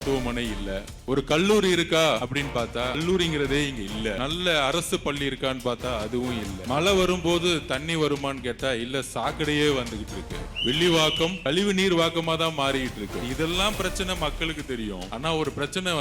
மருத்துவமனை இல்ல. ஒரு கல்லூரி இருக்கா அப்படின்னு பார்த்தா கல்லூரிங்கிறதே இங்க இல்ல. நல்ல அரசு பள்ளி இருக்கான்னு பார்த்தா அதுவும் இல்ல. மழை வரும்போது தண்ணி வருமான்னு கேட்டா இல்ல, சாக்கடையே வந்துகிட்டு இருக்கு. வில்லிவாக்கம் கழிவு நீர் வாக்கமா தான் மாறிட்டு இருக்கு. இதெல்லாம் பிரச்சனை மக்களுக்கு தெரியும். ஆனா ஒரு பிரச்சனை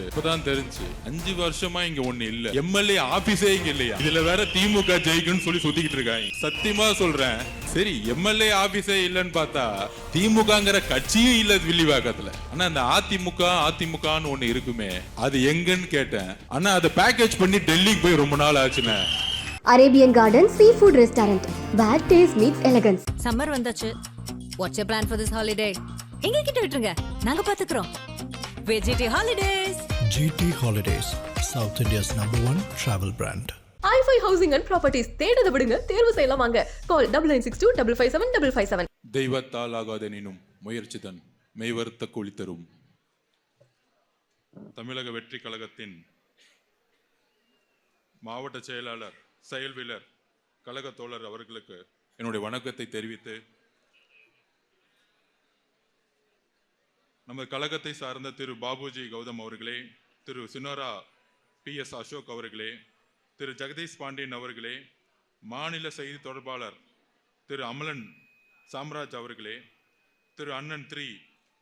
இப்பதான் தெரிஞ்சு 5 வருஷமா இங்க ஒண்ணு இல்ல. எம்எல்ஏ ஆபீஸே இங்க இல்லையா? இதுல வேற திமுக ஜெயிக்குன்னு சொல்லி சுத்திக்கிட்டு இருக்காங்க. சத்தியமா சொல்றேன். சரி, எம்எல்ஏ ஆபீஸே இல்லன்னு பார்த்தா திமுகங்கிற கட்சியே இல்ல வில்லிவாக்கத்துல. ஆனா அந்த அதிமுகன்னு ஒண்ணு இருக்குமே, அது எங்கன்னு கேட்டேன். ஆனா அதை பேக்கேஜ் பண்ணி டெல்லிக்கு போய் ரொம்ப நாள் ஆச்சுன்னு. Arabian garden seafood restaurant, where taste meets elegance. Summer வந்தாச்சு. What's your plan for this holiday? எங்க கிட்ட விட்டுருங்க, நாங்க பாத்துக்கிறோம். VGT Holidays. GT Holidays, South India's #1 travel brand. i5 Housing and Properties தேடுத விடுங்க, தேர்வு செய்யலாம் வாங்க. கால் 9962557557. தெய்வத்தால் ஆகாதெனினும் முயற்சிதன் மெய்வருத்த கூலி தரும். தமிழக வெற்றி கழகத்தின் மாவட்ட செயலாளர், செயல்வீரர், கழக தோழர் அவர்களுக்கு என்னுடைய வணக்கத்தை தெரிவித்து, நமது கழகத்தை சார்ந்த திரு பாபுஜி கௌதம் அவர்களே, திரு சினோரா PS அசோக் அவர்களே, திரு ஜெகதீஷ் பாண்டியன் அவர்களே, மாநில செய்தி தொடர்பாளர் திரு அமலன் சாம்ராஜ் அவர்களே, திரு அண்ணன்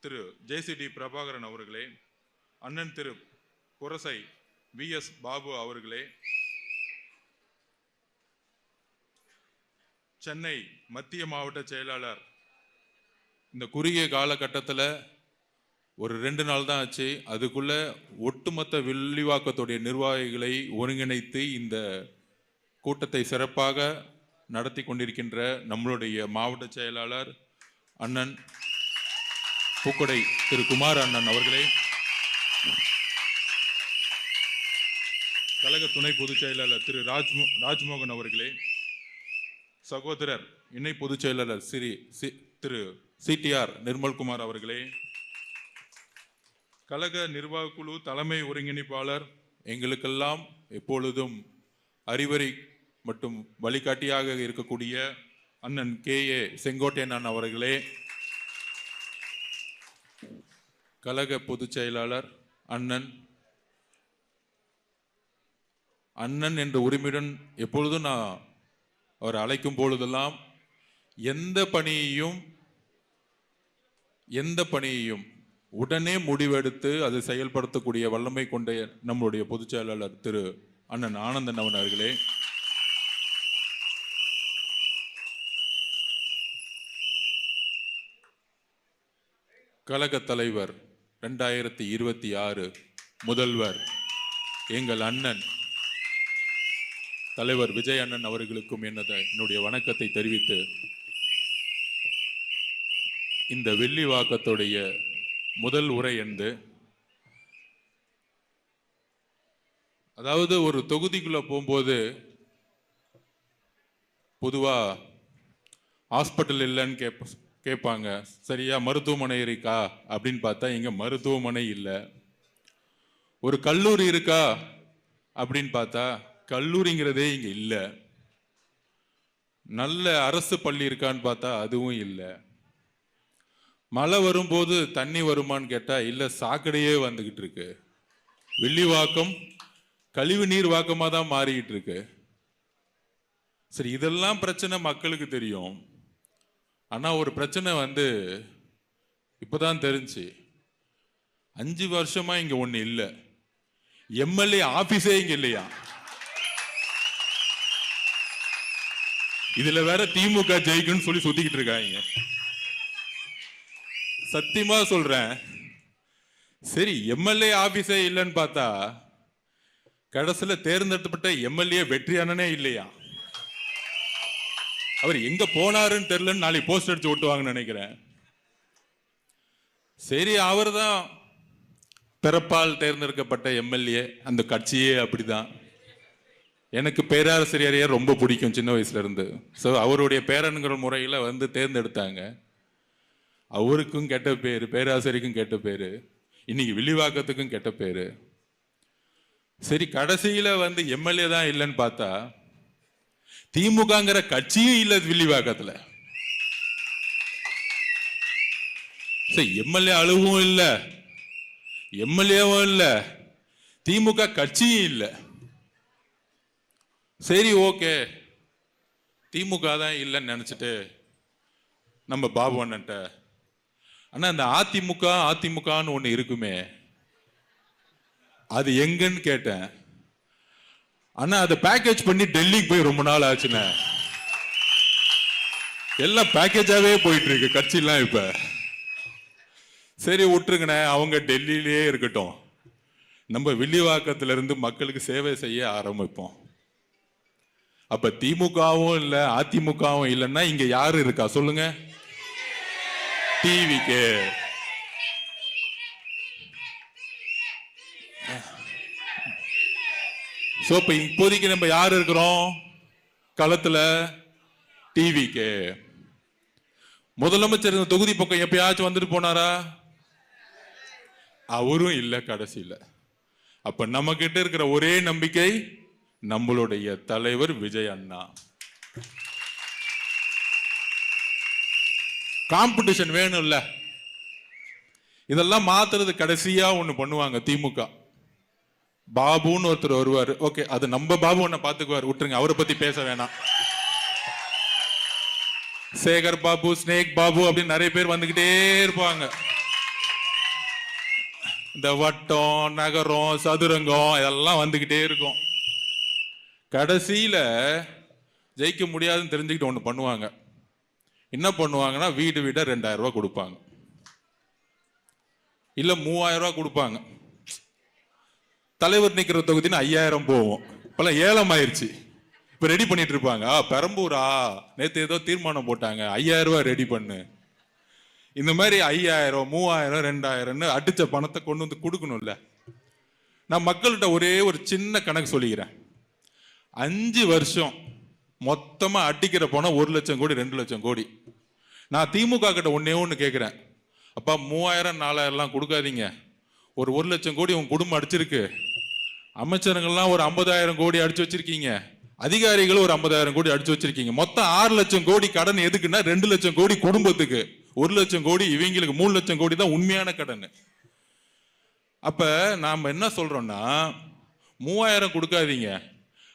திரு JCD பிரபாகரன் அவர்களே, அண்ணன் திரு புரசை VS பாபு அவர்களே, சென்னை மத்திய மாவட்ட செயலாளர், இந்த குறுகிய காலகட்டத்தில் ஒரு 2 நாள் தான் ஆச்சு, அதுக்குள்ள ஒட்டுமொத்த வில்லிவாக்கத்துடைய நிர்வாகிகளை ஒருங்கிணைத்து இந்த கூட்டத்தை சிறப்பாக நடத்தி கொண்டிருக்கின்ற நம்மளுடைய மாவட்ட செயலாளர் அண்ணன் பூக்கொடை திரு குமார் அண்ணன் அவர்களே, கழக துணை பொதுச் செயலாளர் திரு ராஜ்மோகன் அவர்களே, சகோதரர் இணை பொதுச் செயலாளர் திரு CTR நிர்மல்குமார் அவர்களே, கழக நிர்வாக குழு தலைமை ஒருங்கிணைப்பாளர், எங்களுக்கெல்லாம் எப்பொழுதும் அறிவுரை மற்றும் வழிகாட்டியாக இருக்கக்கூடிய அண்ணன் KA செங்கோட்டையன் அவர்களே, கழக பொதுச் செயலாளர் அண்ணன் என்ற உரிமையுடன் எப்பொழுதும் நான் அவர் அழைக்கும் பொழுதெல்லாம் எந்த பணியையும் உடனே முடிவெடுத்து அதை செயல்படுத்தக்கூடிய வல்லமை கொண்ட நம்முடைய பொதுச் செயலாளர் திரு அண்ணன் ஆனந்தன் அவர்களே, கழக தலைவர் 2026 முதல்வர் எங்கள் அண்ணன் தலைவர் விஜய் அண்ணன் அவர்களுக்கும் என்னுடைய வணக்கத்தை தெரிவித்து, இந்த வில்லிவாக்கத்துடைய முதல் உரை அதாவது ஒரு தொகுதிக்குள்ள போகும்போது பொதுவா ஹாஸ்பிட்டல் இல்லைன்னு கேட்பாங்க. சரியா, மருத்துவமனை இருக்கா அப்படின்னு பார்த்தா இங்க மருத்துவமனை இல்லை. ஒரு கல்லூரி இருக்கா அப்படின்னு பார்த்தா கல்லூரிங்கிறதே இங்க இல்ல. நல்ல அரசு பள்ளி இருக்கான்னு பார்த்தா அதுவும் இல்லை. மழை வரும்போது தண்ணி வருமான்னு கேட்டா இல்ல, சாக்கடையே வந்துகிட்டு இருக்கு. வில்லிவாக்கம் கழிவு நீர் வாக்கமா தான் மாறிக்கிட்டு இருக்கு. சரி, இதெல்லாம் பிரச்சனை மக்களுக்கு தெரியும். ஆனா ஒரு பிரச்சனை இப்பதான் தெரிஞ்சு 5 வருஷமா இங்க ஒண்ணு இல்ல. எம்எல்ஏ ஆபீஸே இங்க இல்லையா? இதுல வேற திமுக ஜெயிக்குன்னு சொல்லி சுத்திக்கிட்டு இருக்காங்க. சத்தியமா சொல்றேன். சரி, எம்எல்ஏ ஆபீஸே இல்லைன்னு பார்த்தா கடைசியில தேர்ந்தெடுக்கப்பட்ட எம்எல்ஏ வெற்றி அண்ணனே இல்லையா? அவர் எங்க போனாருன்னு தெரியலன்னு நாளைக்கு போஸ்ட் அடிச்சு ஓட்டுவாங்கன்னு நினைக்கிறேன். சரி, அவர் தான் பிறப்பால் தேர்ந்தெடுக்கப்பட்ட எம்எல்ஏ, அந்த கட்சியே அப்படிதான். எனக்கு பேராசிரியரையே ரொம்ப பிடிக்கும் சின்ன வயசுல இருந்து. ஸோ அவருடைய பேரன்கிற முறையில் தேர்ந்தெடுத்தாங்க. அவருக்கும் கெட்ட பேரு, பேராசிரியருக்கும் கெட்ட பேரு, இன்னைக்கு வில்லிவாக்கத்துக்கும் கெட்ட பேரு. சரி, கடைசியில எம்எல்ஏ தான் இல்லைன்னு பார்த்தா திமுகங்கிற கட்சியும் இல்லை வில்லிவாக்கத்துல. எம்எல்ஏ அழுவும் இல்லை, எம்எல்ஏவும் இல்ல, திமுக கட்சியும் இல்ல. சரி, ஓகே, திமுக தான் இல்லைன்னு நினைச்சிட்டு நம்ம பாபு அண்ணன்ட்ட, ஆனா அந்த அதிமுகன்னு ஒண்ணு இருக்குமே, அது எங்கன்னு கேட்டேன். ஆனா அதை பேக்கேஜ் பண்ணி டெல்லிக்கு போய் ரொம்ப நாள் ஆச்சுண்ணே. எல்லாம் பேக்கேஜாவே போயிட்டு இருக்கு கட்சியெல்லாம். இப்ப சரி விட்டுருங்கண்ணே, அவங்க டெல்லியிலேயே இருக்கட்டும், நம்ம வில்லிவாக்கத்துல இருந்து மக்களுக்கு சேவை செய்ய ஆரம்பிப்போம். அப்ப திமுகவும் இல்ல, அதிமுகவும் இல்லைன்னா இங்க யாரு இருக்கா சொல்லுங்க? டிவிக்கு. சோ இப்ப இப்போதைக்கு நம்ம யாரு இருக்கிறோம் களத்துல? டிவிக்கு. முதலமைச்சர் இந்த தொகுதி பக்கம் எப்பயாச்சும் வந்துட்டு போனாரா? அவரும் இல்ல கடைசியில. அப்ப நம்ம கிட்ட இருக்கிற ஒரே நம்பிக்கை நம்மளுடைய தலைவர் விஜய் அண்ணா. காம்படிஷன் வேணும்ல, இதெல்லாம் மாத்துறது கடைசியா ஒண்ணு பண்ணுவாங்க திமுக. பாபுன்னு ஒருத்தர் வருவாரு, ஓகே, அது நம்ம பாபு ஒன்ன பாத்துக்குவார், விட்டுருங்க, அவரை பத்தி பேச வேணாம். சேகர் பாபு, ஸ்னேக் பாபு அப்படின்னு நிறைய பேர் வந்துகிட்டே இருப்பாங்க. இந்த வட்டம், நகரம், சதுரங்கம் இதெல்லாம் வந்துகிட்டே இருக்கும். கடைசியில ஜெயிக்க முடியாதுன்னு தெரிஞ்சுக்கிட்டு ஒண்ணு பண்ணுவாங்க. என்ன பண்ணுவாங்கன்னா, வீடு வீட 2000 ரூபாய் கொடுப்பாங்க, இல்ல 3000 ரூபாய் கொடுப்பாங்க. தலைவர் நிக்கிற தொகுதின்னு 5000 போவோம். இப்பெல்லாம் ஏலம் ஆயிருச்சு. இப்ப ரெடி பண்ணிட்டு இருப்பாங்க. பெரம்பூரா நேத்து ஏதோ தீர்மானம் போட்டாங்க, 5000 ரூபாய் ரெடி பண்ணு. இந்த மாதிரி 5000, 3000, 2000 அடிச்ச பணத்தை கொண்டு வந்து கொடுக்கணும்ல. நான் மக்கள்கிட்ட ஒரே ஒரு சின்ன கணக்கு சொல்லிக்கிறேன். 5 வருஷம் மொத்தமா அடிக்கிற பணம் 1 லட்சம் கோடி, 2 லட்சம் கோடி. நான் திமுக கிட்ட ஒண்ணு கேட்கிறேன், அப்பா 3000, 4000 எல்லாம் கொடுக்காதீங்க, ஒரு 1 லட்சம் கோடி உங்க குடும்பம் அடிச்சிருக்கு, அமைச்சருங்கள்லாம் ஒரு 50,000 கோடி அடிச்சு வச்சிருக்கீங்க, அதிகாரிகள் ஒரு 50,000 கோடி அடிச்சு வச்சிருக்கீங்க, மொத்தம் 6 லட்சம் கோடி கடன் எதுக்குன்னா 2 லட்சம் கோடி குடும்பத்துக்கு, 1 லட்சம் கோடி இவங்களுக்கு, 3 லட்சம் கோடி தான் உண்மையான கடன். அப்ப நாம என்ன சொல்றோம்னா, 3000 கொடுக்காதீங்க,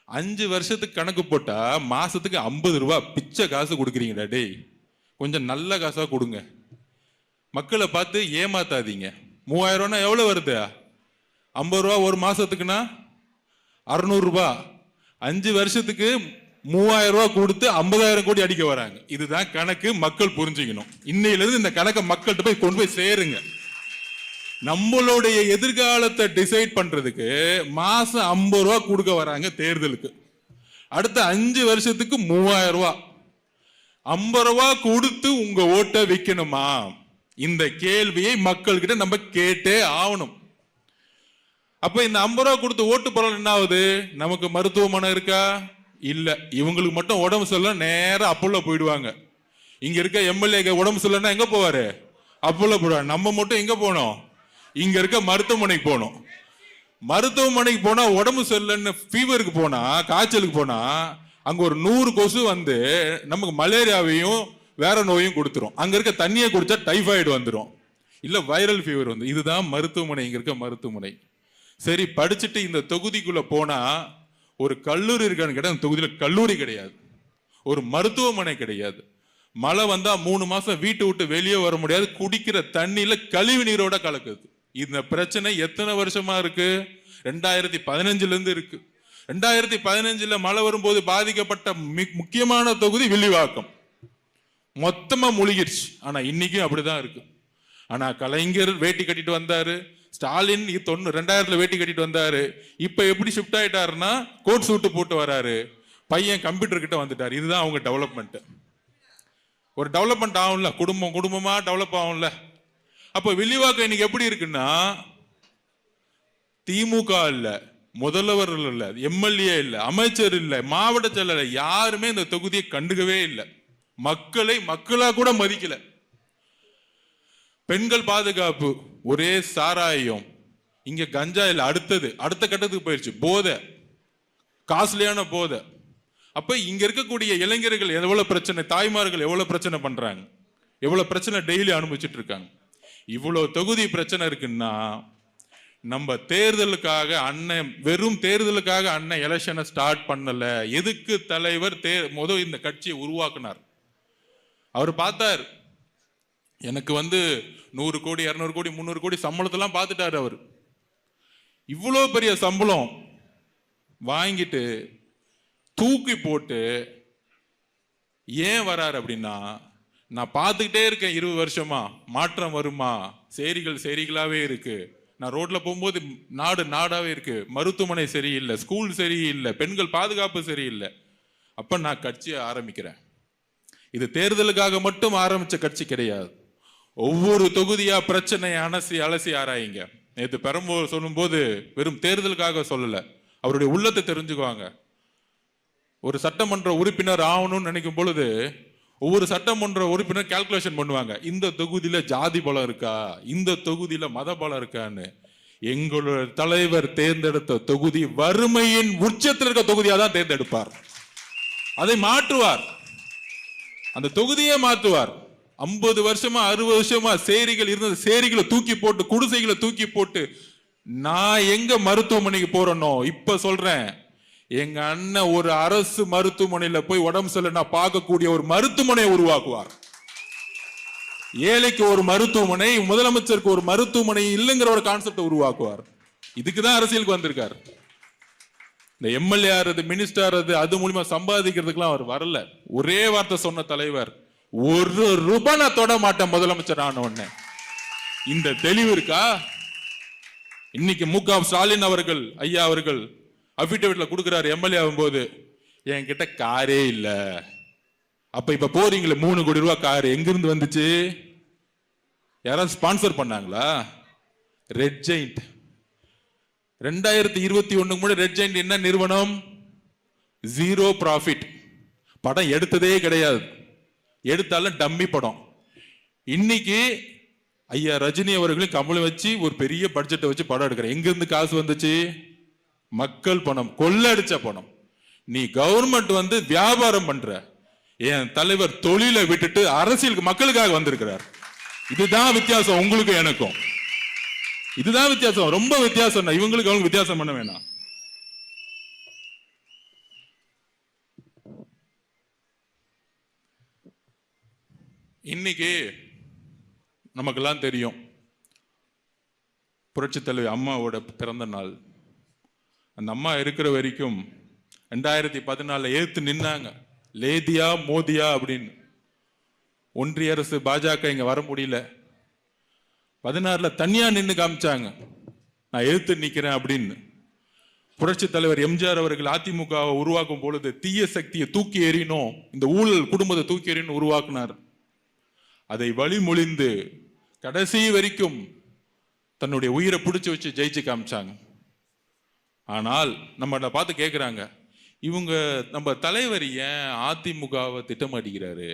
5 வருஷத்துக்கு கணக்கு போட்டா மாசத்துக்கு 50 ரூபாய் பிச்சை காசு கொடுக்குறீங்கடா டேய், கொஞ்சம் நல்ல காசா கொடுங்க. மக்களை பார்த்து ஏமாத்தாதீங்க. 3000 எவ்வளவு வருது? 50 ரூபா ஒரு மாசத்துக்குன்னா 600 ரூபாய். 5 வருஷத்துக்கு 3000 ரூபாய் கொடுத்து 50,000 கோடி அடிக்க வராங்க. இதுதான் கணக்கு, மக்கள் புரிஞ்சுக்கணும். இன்னையில இருந்து இந்த கணக்கை மக்கள்கிட்ட போய் கொண்டு போய் சேருங்க. நம்மளுடைய எதிர்காலத்தை டிசைட் பண்றதுக்கு மாசம் 50 ரூபாய் கொடுக்க வராங்க தேர்தலுக்கு. அடுத்த 5 வருஷத்துக்கு 3000 ரூபாய். 50 ரூபாய் கொடுத்து உங்க ஓட்டை விற்கணுமா? இந்த கேள்வியை மக்கள் கிட்ட நம்ம கேட்டே ஆகணும். அப்ப இந்த 50 ரூபாய் கொடுத்து ஓட்டு போறது என்ன ஆகுது? நமக்கு மருத்துவமனை இருக்கா? இல்ல. இவங்களுக்கு மட்டும் உடம்பு சரியில்லை நேரம் அப்போலோ போயிடுவாங்க. இங்க இருக்க எம்எல்ஏ உடம்பு சரியில்லைன்னா எங்க போவாரு? அப்போலோ போடுவாங்க. நம்ம மட்டும் எங்க போனோம்? இங்க இருக்க மருத்துவமனைக்கு போனோம். மருத்துவமனைக்கு போனா உடம்பு சரியில்லைன்னு ஃபீவருக்கு போனா, காய்ச்சலுக்கு போனா, அங்க ஒரு 100 கொசு வந்து நமக்கு மலேரியாவையும் வேற நோயும் கொடுத்துரும். அங்க இருக்க தண்ணியை குடிச்சா டைஃபாய்டு வந்துடும், இல்ல வைரல் ஃபீவர் வந்து. இதுதான் மருத்துவமனை, இங்க இருக்க மருத்துவமனை. சரி, படிச்சுட்டு இந்த தொகுதிக்குள்ள போனா ஒரு கல்லூரி இருக்கான்னு கேட்டா அந்த தொகுதியில கல்லூரி கிடையாது, ஒரு மருத்துவமனை கிடையாது. மழை வந்தா 3 மாசம் வீட்டு விட்டு வெளியே வர முடியாது, குடிக்கிற தண்ணியில கழிவு நீரோட கலக்குது. இந்த பிரச்சனை எத்தனை வருஷமா இருக்கு? 2015 இருந்து இருக்கு. 2015 மழை வரும்போது பாதிக்கப்பட்ட முக்கியமான தொகுதி வில்லிவாக்கம், மொத்தமா முழுகிருச்சு. ஆனா இன்னைக்கும் அப்படிதான் இருக்கு. ஆனா கலைஞர் வேட்டி கட்டிட்டு வந்தாரு, ஸ்டாலின் 2000 வேட்டி கட்டிட்டு வந்தாரு. இப்ப எப்படி ஷிஃப்ட் ஆயிட்டாருன்னா கோட் சூட்டு போட்டு வராரு, பையன் கம்ப்யூட்டர் கிட்ட வந்துட்டாரு. இதுதான் அவங்க டெவலப்மெண்ட். ஒரு டெவலப்மெண்ட் ஆகும்ல, குடும்பமா டெவலப் ஆகும்ல. அப்ப வில்லிவாக்கம் இன்னைக்கு எப்படி இருக்குன்னா, திமுக இல்ல, முதல்வர் இல்ல, எம்எல்ஏ இல்ல, அமைச்சர் இல்ல, மாவட்ட செயலர், யாருமே இந்த தொகுதியை கண்டுக்கவே இல்லை. மக்களை மக்களா கூட மதிக்கல. பெண்கள் பாதுகாப்பு, ஒரே சாராயம், இங்க கஞ்சா இல்ல, அடுத்த கட்டத்துக்கு போயிருச்சு போதை, காஸ்ட்லியான போதை. அப்ப இங்க இருக்கக்கூடிய இளைஞர்கள் எவ்வளவு பிரச்சனை, தாய்மார்கள் எவ்வளவு பிரச்சனை பண்றாங்க, எவ்வளவு பிரச்சனை டெய்லி அனுபவிச்சுட்டு இருக்காங்க. இவ்வளவு தொகுதி பிரச்சனை இருக்குன்னா நம்ம தேர்தலுக்காக அண்ணன் வெறும் தேர்தலுக்காக அண்ணன் எலெக்ஷனை ஸ்டார்ட் பண்ணல. எதுக்கு தலைவர் முதல் இந்த கட்சியை உருவாக்குனார். அவர் பார்த்தார், எனக்கு 100 கோடி 200 கோடி 300 கோடி சம்பளத்தெல்லாம் பார்த்துட்டாரு. அவர் இவ்வளோ பெரிய சம்பளம் வாங்கிட்டு தூக்கி போட்டு ஏன் வராரு அப்படின்னா, நான் பார்த்துக்கிட்டே இருக்கேன் 20 வருஷமா, மாற்றம் வருமா, சேரிகளாவே இருக்கு, நான் ரோட்ல போகும்போது நாடாவே இருக்கு, மருத்துவமனை சரியில்லை, ஸ்கூல் சரியில்லை, பெண்கள் பாதுகாப்பு சரியில்லை, அப்ப நான் கட்சியை ஆரம்பிக்கிறேன். இது தேர்தலுக்காக மட்டும் ஆரம்பிச்ச கட்சி கிடையாது. ஒவ்வொரு தொகுதியா பிரச்சனையை அலசி ஆராயுங்க. நேற்று பெரம்பூர் சொல்லும்போது வெறும் தேர்தலுக்காக சொல்லல, அவருடைய உள்ளத்தை தெரிஞ்சுக்குவாங்க. ஒரு சட்டமன்ற உறுப்பினர் ஆகணும்னு நினைக்கும் பொழுது ஒவ்வொரு சட்டமன்ற உறுப்பினர் கால்குலேஷன் பண்ணுவாங்க. இந்த தொகுதியில ஜாதி பலம் இருக்கா, இந்த தொகுதியில மத பலம் இருக்கான்னு. எங்களோட தலைவர் தேர்ந்தெடுத்த தொகுதி வறுமையின் உச்சத்தில் இருக்க தொகுதியா தான் தேர்ந்தெடுப்பார். அதை மாற்றுவார், அந்த தொகுதியே மாற்றுவார். 50 வருஷமா 60 வருஷமா சேரிகள் இருந்தது, சேரிகளை தூக்கி போட்டு, குடிசைகளை தூக்கி போட்டு, நான் எங்க மருத்துவமனைக்கு போறேனோ இப்ப சொல்றேன், எங்க அண்ணன் ஒரு அரசு மருத்துவமனையில போய் உடம்பு சரியில்லைன்னா பார்க்கக்கூடிய ஒரு மருத்துவமனையை உருவாக்குவார். ஏழைக்கு ஒரு மருத்துவமனை, முதலமைச்சருக்கு ஒரு மருத்துவமனை இல்லைங்கிற ஒரு கான்செப்டை உருவாக்குவார். இதுக்குதான் அரசியலுக்கு வந்திருக்காரு. இந்த எம்எல்ஏ ஆறது, மினிஸ்டர் ஆறது, அது மூலியமா சம்பாதிக்கிறதுக்கெல்லாம் அவர் வரல. ஒரே வார்த்தை சொன்ன தலைவர், 1 ரூபாய் நான் தொட மாட்டேன் முதலமைச்சர் ஆன உடனே. இந்த தெளிவு இருக்கா? இன்னைக்கு மு.க. ஸ்டாலின் அவர்கள் ஐயா அவர்கள் அபிடேவிட்ல கொடுக்கிறாரு எம்எல்ஏ ஆகும்போது, என்கிட்ட காரே இல்ல. அப்ப இப்ப போறீங்களே 3 கோடி ரூபாய் கார் எங்கிருந்து வந்துச்சு? யாராவது ஸ்பான்சர் பண்ணாங்களா? ரெட் ஜெயிண்ட் 2021 முன்னாடி ரெட் ஜெயிண்ட் என்ன நிறுவனம்? 0 ப்ராஃபிட். படம் எடுத்ததே கிடையாது, எடுத்தாலும் டம்மி படம். இன்னைக்கு ஐயா ரஜினி அவர்களும் கமலும் வச்சு ஒரு பெரிய பட்ஜெட்டை வச்சு படம் எடுக்கிறேன். எங்கிருந்து காசு வந்துச்சு? மக்கள் பணம், கொள்ளடிச்ச பணம். நீ கவர்மெண்ட் வியாபாரம் பண்ற, என் தலைவர் தொழிலை விட்டுட்டு அரசியலுக்கு மக்களுக்காக வந்திருக்கிறார். இதுதான் வித்தியாசம் உங்களுக்கு எனக்கும். இதுதான் வித்தியாசம், ரொம்ப வித்தியாசம். இவங்களுக்கு அவங்களுக்கு வித்தியாசம் பண்ண வேணாம். இன்னைக்கு நமக்கெல்லாம் தெரியும், புரட்சி தலைவி அம்மாவோட பிறந்த நாள். அந்த அம்மா இருக்கிற வரைக்கும் 2014 ஏத்து நின்னாங்க, லேதியா மோதியா அப்படின்னு. ஒன்றிய அரசு பாஜக இங்க வர முடியல. 16 தனியா நின்று காமிச்சாங்க, நான் எதிர்த்து நிக்கிறேன் அப்படின்னு. புரட்சி தலைவர் எம்ஜிஆர் அவர்கள் அதிமுகவை உருவாக்கும் பொழுது தீய சக்தியை தூக்கி எறியணும், இந்த ஊழல் குடும்பத்தை தூக்கி எறியணும் உருவாக்குனார். அதை வழிமொழிந்து கடைசி வரைக்கும் தன்னுடைய உயிரை பிடிச்சு வச்சு ஜெயிச்சு காமிச்சாங்க. ஆனால் நம்ம பார்த்து கேட்கிறாங்க, இவங்க நம்ம தலைவர் ஏன் அதிமுகவை திட்டமாட்டிக்கிறாரு?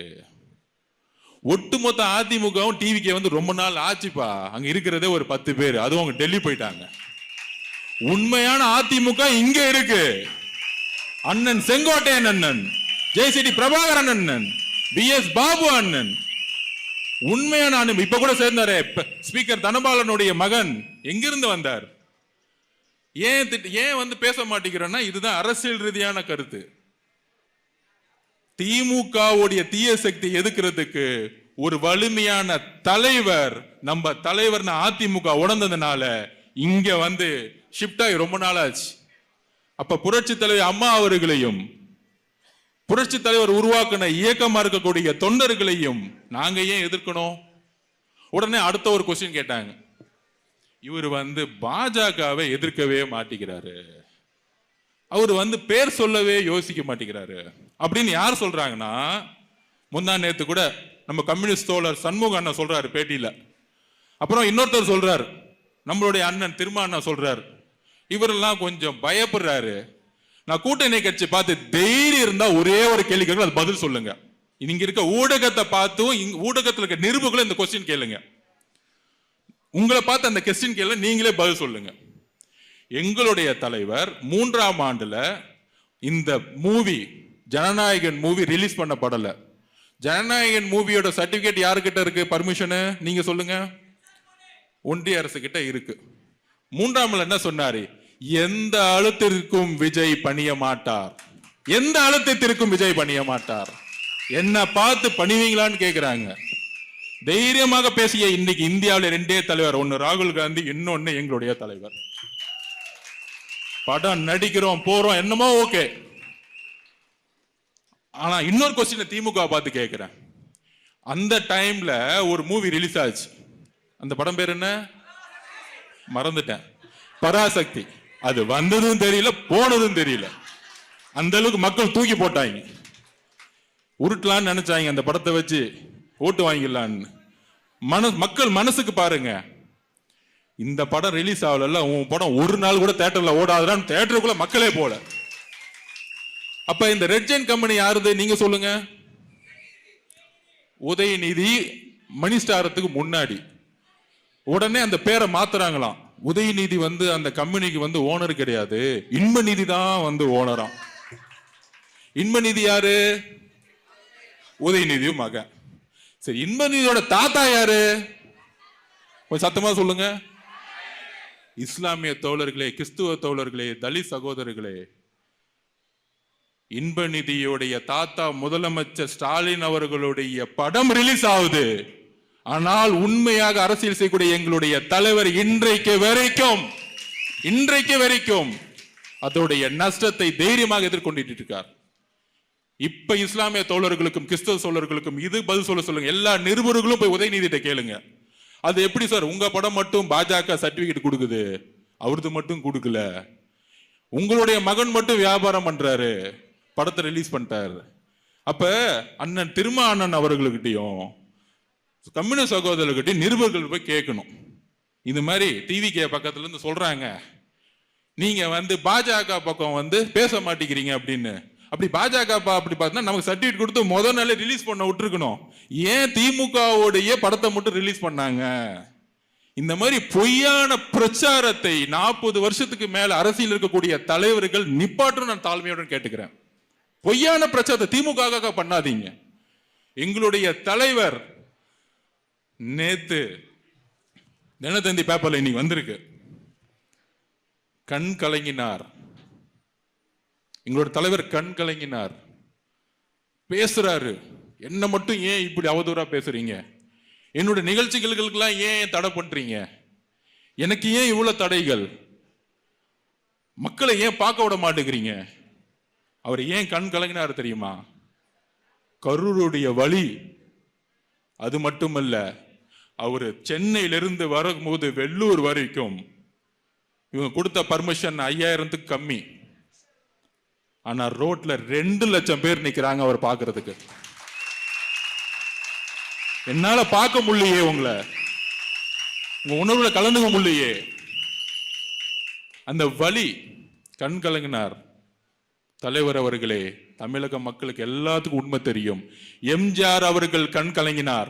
ஒட்டுமொத்த அதிமுகவும் டிவிக்கு ரொம்ப நாள் ஆச்சுப்பா, அங்க இருக்கிறதே ஒரு 10 பேர், அதுவும் அவங்க டெல்லி போயிட்டாங்க. உண்மையான அதிமுக இங்க இருக்கு. அண்ணன் செங்கோட்டையன் அண்ணன், ஜெயசிடி பிரபாகரன் அண்ணன், பி.எஸ். பாபு அண்ணன், உண்மையான அண்ணன். இப்ப கூட சேர்ந்தாரு ஸ்பீக்கர் தனபாலனுடைய மகன், எங்கிருந்து வந்தார்? ஏன் பேச மாட்டேங்கிறேன்னா, இதுதான் அரசியல் ரீதியான கருத்து. திமுகவுடைய தீய சக்தி எதுக்குறதுக்கு ஒரு வலிமையான தலைவர், நம்ம தலைவர் அதிமுக உணர்ந்ததுனால இங்க ஷிஃப்ட் ஆகி ரொம்ப நாள் ஆச்சு. அப்ப புரட்சி தலைவர் அம்மா அவர்களையும், புரட்சி தலைவர் உருவாக்கின இயக்கமா இருக்கக்கூடிய தொண்டர்களையும் நாங்க ஏன் எதிர்க்கணும்? உடனே அடுத்த ஒரு கொஸ்டின் கேட்டாங்க, இவர் பாஜகவை எதிர்க்கவே மாட்டேங்கிறாரு, அவர் பேர் சொல்லவே யோசிக்க மாட்டேங்கிறாரு அப்படின்னு யார் சொல்றாங்கன்னா, முந்தா நேத்து கூட நம்ம கம்யூனிஸ்ட் தோழர் சண்முக அண்ணன் சொல்றாரு பேட்டியில. அப்புறம் இன்னொருத்தர் சொல்றாரு, நம்மளுடைய அண்ணன் திருமா அண்ணன் சொல்றாரு, இவரெல்லாம் கொஞ்சம் பயப்படுறாரு. நான் கூட்டணி கட்சி பார்த்து தைரியம் இருந்தா ஒரே ஒரு கேள்வி கேட்க, அது பதில் சொல்லுங்க. இங்க இருக்க ஊடகத்தை பார்த்தும் ஊடகத்தில் இருக்க நிருபர்களும் இந்த கொஸ்டின் கேளுங்க. உங்களை பார்த்து அந்த கொஸ்டின் கேள்வி நீங்களே பதில் சொல்லுங்க. எங்களுடைய தலைவர் 3ஆம் ஆண்டுல இந்த மூவி ஜனநாயகன் மூவி ரிலீஸ் பண்ணப்படல. ஜனநாயகன் மூவியோட சர்டிபிகேட் யாருக்கிட்ட இருக்கு? பர்மிஷன் நீங்க சொல்லுங்க. ஒன்றிய அரசு கிட்ட இருக்கு. மூன்றாமல் என்ன சொன்னாரு? எந்த அழுத்தத்திற்கும் விஜய் பணிய மாட்டார். எந்த அழுத்தத்திற்கும் விஜய் பணிய மாட்டார். என்ன பார்த்து பணிவீங்களான்னு கேக்குறாங்க. தைரியமாக பேசிய இன்னைக்கு இந்தியாவில் 2 தலைவர், ஒன்னு ராகுல் காந்தி, இன்னொன்னு எங்களுடைய தலைவர். படம் நடிக்கிறோம், போறோம், என்னமோ ஓகே. ஆனா இன்னொரு கொஸ்டின் திமுக பார்த்து கேட்கிறேன். அந்த டைம்ல ஒரு மூவி ரிலீஸ் ஆச்சு. அந்த படம் பேர் என்ன? மறந்துட்டேன். பராசக்தி. அது வந்ததும் தெரியல, போனதும் தெரியல. அந்த அளவுக்கு மக்கள் தூக்கி போட்டாங்க. உருட்டலான்னு நினைச்சாங்க அந்த படத்தை வச்சு, ஓட்டு வாங்கிடலான்னு. மக்கள் மனசுக்கு பாருங்க, இந்த படம் ரிலீஸ் ஆகல, உன் படம் ஒரு நாள் கூட தியேட்டர்ல ஓடாதுன்னு தியேட்டருக்குள்ள மக்களே போல. அப்ப இந்த ரெட் ஜெயின் கம்பெனி யாருது நீங்க சொல்லுங்க? உதயநிதி மணி ஸ்டாரத்துக்கு முன்னாடி உடனே அந்த பேரை மாத்துறாங்களாம். உதயநிதி அந்த கம்பெனிக்கு ஓனர் கிடையாது, இன்பநிதி தான் ஓனராம். இன்பநிதி யாரு? உதயநிதியும் மகன். சரி, இன்பநிதியோட தாத்தா யாரு? கொஞ்சம் சத்தமா சொல்லுங்க. இஸ்லாமிய தோழர்களே, கிறிஸ்துவ தோழர்களே, தலித் சகோதரர்களே, இன்பநிதியுடைய தாத்தா முதலமைச்சர் ஸ்டாலின் அவர்களுடைய படம் ரிலீஸ் ஆகுது. ஆனால் உண்மையாக அரசியல் செய்யக்கூடிய எங்களுடைய தலைவர் இன்றைக்கு வரைக்கும் அதோடைய நஷ்டத்தை தைரியமாக எதிர்கொண்டிட்டு இருக்கார். இப்ப இஸ்லாமிய தோழர்களுக்கும் கிறிஸ்தவ தோழர்களுக்கும் இது பதில் சொல்லுங்க. எல்லா நிருபர்களும் போய் உதயநிதிட்ட கேளுங்க. அது எப்படி சார் உங்க படம் மட்டும் பாஜக சர்டிபிகேட் கொடுக்குது, அவரது மட்டும் கொடுக்கல, உங்களுடைய மகன் மட்டும் வியாபாரம் பண்றாரு, படத்தை ரிலீஸ் பண்ணிட்டாரு. அப்ப அண்ணன் திருமாவண்ணன் அவர்களுக்கிட்டையும் கம்யூனிஸ்ட் சகோதரர்கிட்டையும் நிருபர்கள் போய் கேட்கணும். இது மாதிரி டிவிகே பக்கத்துல இருந்து சொல்றாங்க, நீங்க பாஜக பக்கம் பேச மாட்டேங்கிறீங்க அப்படின்னு. அப்படி பாஜக அப்படி பார்த்தா நமக்கு சர்டிபிகேட் கொடுத்து முதல் நாளே ரிலீஸ் பண்ண விட்டுருக்கணும். ஏன் திமுகவுடைய படத்தை மட்டும் ரிலீஸ் பண்ணாங்க? இந்த மாதிரி பொய்யான பிரச்சாரத்தை 40 வருஷத்துக்கு மேல அரசியல் இருக்கக்கூடிய தலைவர்கள் நிப்பாட்டும் நான் தாழ்மையுடன் கேட்டுக்கிறேன். பொய்யான பிரச்சாரத்தை திமுக பண்ணாதீங்க. எங்களுடைய தலைவர் நேத்து தினத்தந்தி பேப்பர்ல இன்னைக்கு வந்திருக்கு, கண் கலங்கினார். எங்களோட தலைவர் கண் கலங்கினார், பேசுறாரு. என்ன மட்டும் ஏன் இப்படி அவதூறா பேசுறீங்க? என்னோட நிகழ்ச்சிகளுக்கெல்லாம் ஏன் தடை பண்றீங்க? எனக்கு ஏன் இவ்வளவு தடைகள்? மக்களை ஏன் பார்க்க விட மாட்டேங்கிறீங்க? அவர் ஏன் கண் கலங்கினார் தெரியுமா? கரூருடைய வழி. அது மட்டுமல்ல, அவரு சென்னையிலிருந்து வரும்போது வெள்ளூர் வரைக்கும் இவங்க கொடுத்த பர்மிஷன் 5000க்கு கம்மி. ஆனா ரோட்ல 2 லட்சம் பேர் நிக்கிறாங்க அவர் பார்க்கிறதுக்கு. என்னால பார்க்க முடியலையே, உங்க உணர்வுல கலந்துக்க முடியலையே. அந்த வலி. கண் கலங்கினார் தலைவர் அவர்களே. தமிழக மக்களுக்கு எல்லாத்துக்கும் உண்மை தெரியும். எம்ஜிஆர் அவர்கள் கண் கலங்கினார்,